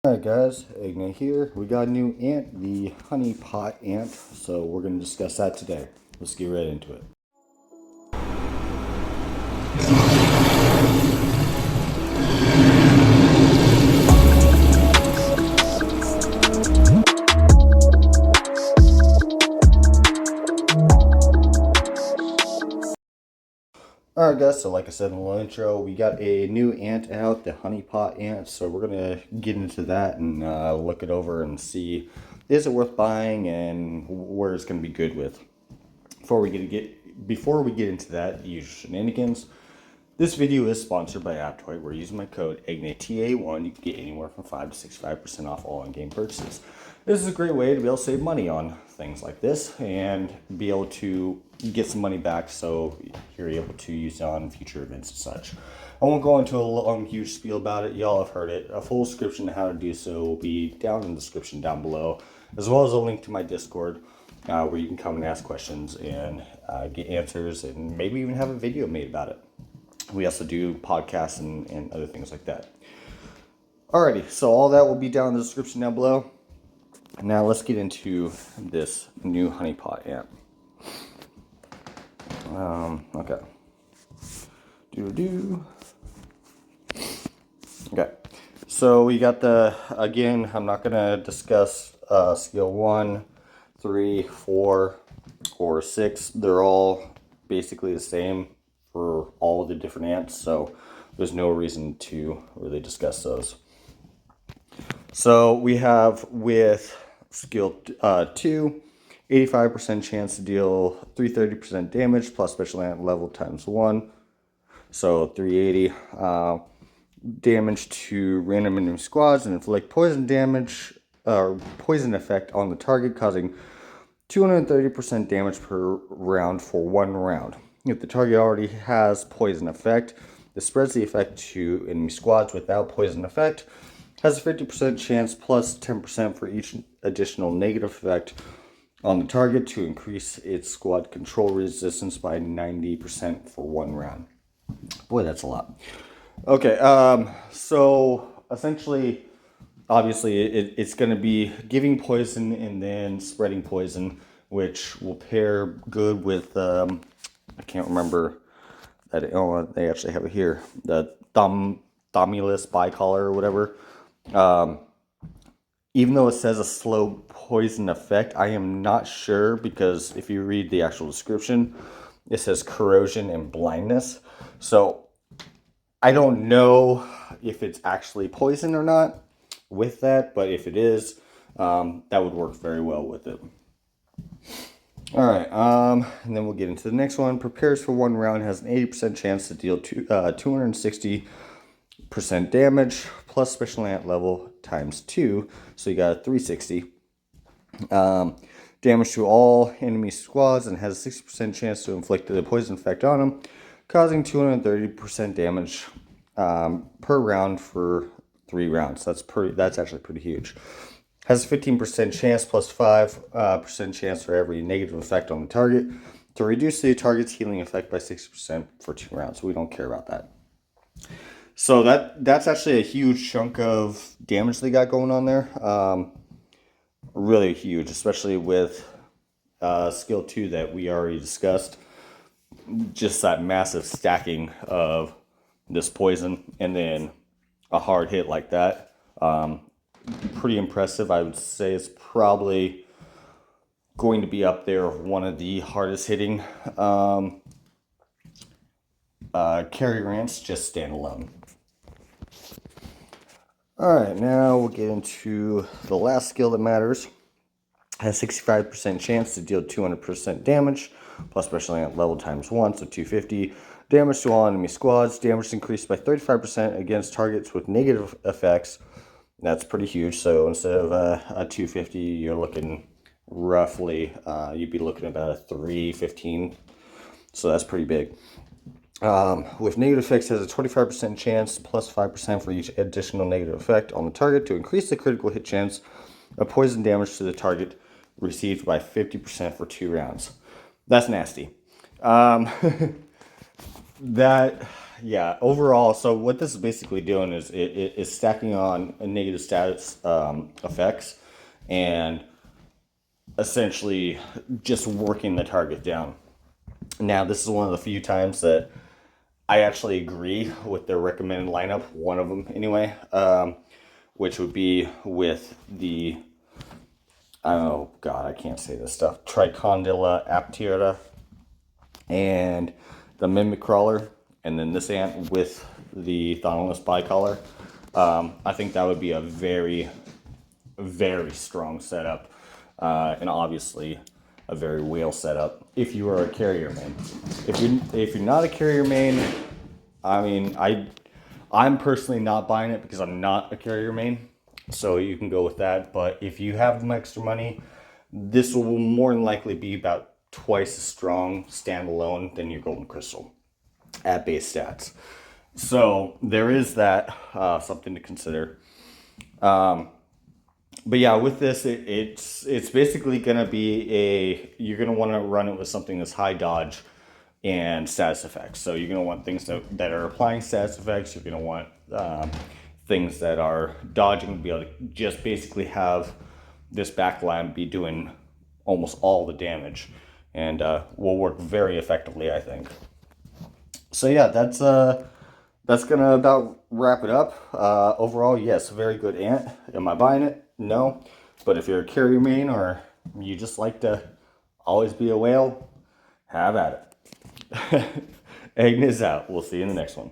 Alright guys, Ignite here. We got a new ant, the honey pot ant, so we're going to discuss that today. Let's get right into it. Alright guys, so like I said in the little intro, we got a new ant out, the honey pot ant, so we're going to get into that and look it over and see is it worth buying and where it's going to be good with. Before we get into that, the usual shenanigans, this video is sponsored by AppCoins. We're using my code IGNITA1. You can get anywhere from 5 to 65% off all in-game purchases. This is a great way to be able to save money on things like this and be able to get some money back so you're able to use it on future events and such. I won't go into a long, huge spiel about it. Y'all have heard it. A full description of how to do so will be down in the description down below, as well as a link to my Discord where you can come and ask questions and get answers and maybe even have a video made about it. We also do podcasts and other things like that. Alrighty, so all that will be down in the description down below. Now let's get into this new honeypot ant. Okay. Okay, so we got again, I'm not going to discuss skill 1, 3, 4, or 6. They're all basically the same for all the different ants, so there's no reason to really discuss those. So we have with skill 2, 85% chance to deal 330% damage plus special ant level times 1, so 380. Damage to random enemy squads and inflict poison damage or poison effect on the target, causing 230% damage per round for 1 round. If the target already has poison effect, this spreads the effect to enemy squads without poison effect. Has a 50% chance plus 10% for each additional negative effect on the target to increase its squad control resistance by 90% for 1 round. Boy, that's a lot. Okay, so essentially, obviously, it's going to be giving poison and then spreading poison, which will pair good with, I can't remember that. Oh, they actually have it here. The Thomulus bicolor or whatever. Even though it says a slow poison effect, I am not sure because if you read the actual description, it says corrosion and blindness. So I don't know if it's actually poison or not with that, but if it is, that would work very well with it. All right, and then we'll get into the next one. Prepares for 1 round, has an 80% chance to deal 260% damage plus special ant level times 2, so you got a 360. Damage to all enemy squads and has a 60% chance to inflict the poison effect on them, causing 230% damage per round for 3 rounds. That's actually pretty huge. Has a 15% chance plus 5% chance for every negative effect on the target to reduce the target's healing effect by 60% for 2 rounds. We don't care about that. So that's actually a huge chunk of damage they got going on there. Really huge, especially with skill 2 that we already discussed. Just that massive stacking of this poison and then a hard hit like that. Pretty impressive. I would say it's probably going to be up there one of the hardest hitting carrier ants just standalone. Alright, now we'll get into the last skill that matters. Has 65% chance to deal 200% damage plus special ant level times 1, so 250. Damage to all enemy squads. Damage increased by 35% against targets with negative effects. That's pretty huge. So instead of a 250, you're looking roughly, you'd be looking at about a 315. So that's pretty big. With negative effects, has a 25% chance plus 5% for each additional negative effect on the target to increase the critical hit chance of poison damage to the target received by 50% for 2 rounds. That's nasty. That, yeah, overall, so what this is basically doing is it is stacking on a negative status effects and essentially just working the target down. Now, this is one of the few times that I actually agree with their recommended lineup, one of them anyway, which would be with the, oh God, I can't say this stuff, Tricondyla aptera and the Mimic Crawler, and then this ant with the Thongless Bicollar. I think that would be a very, very strong setup, and obviously a very whale setup if you are a carrier main. If you're not a carrier main, I mean, I'm personally not buying it because I'm not a carrier main, so you can go with that. But if you have some extra money, this will more than likely be about twice as strong standalone than your golden crystal at base stats. So there is that, something to consider. But yeah, with this, it's basically gonna be you're gonna want to run it with something that's high dodge and status effects. So you're gonna want things that are applying status effects. You're gonna want things that are dodging, be able to just basically have this backline be doing almost all the damage, and will work very effectively, I think. So yeah, that's gonna about wrap it up. Overall, yes, very good ant. Am I buying it? No. But if you're a carrier main or you just like to always be a whale, have at it. Agnes out. We'll see you in the next one.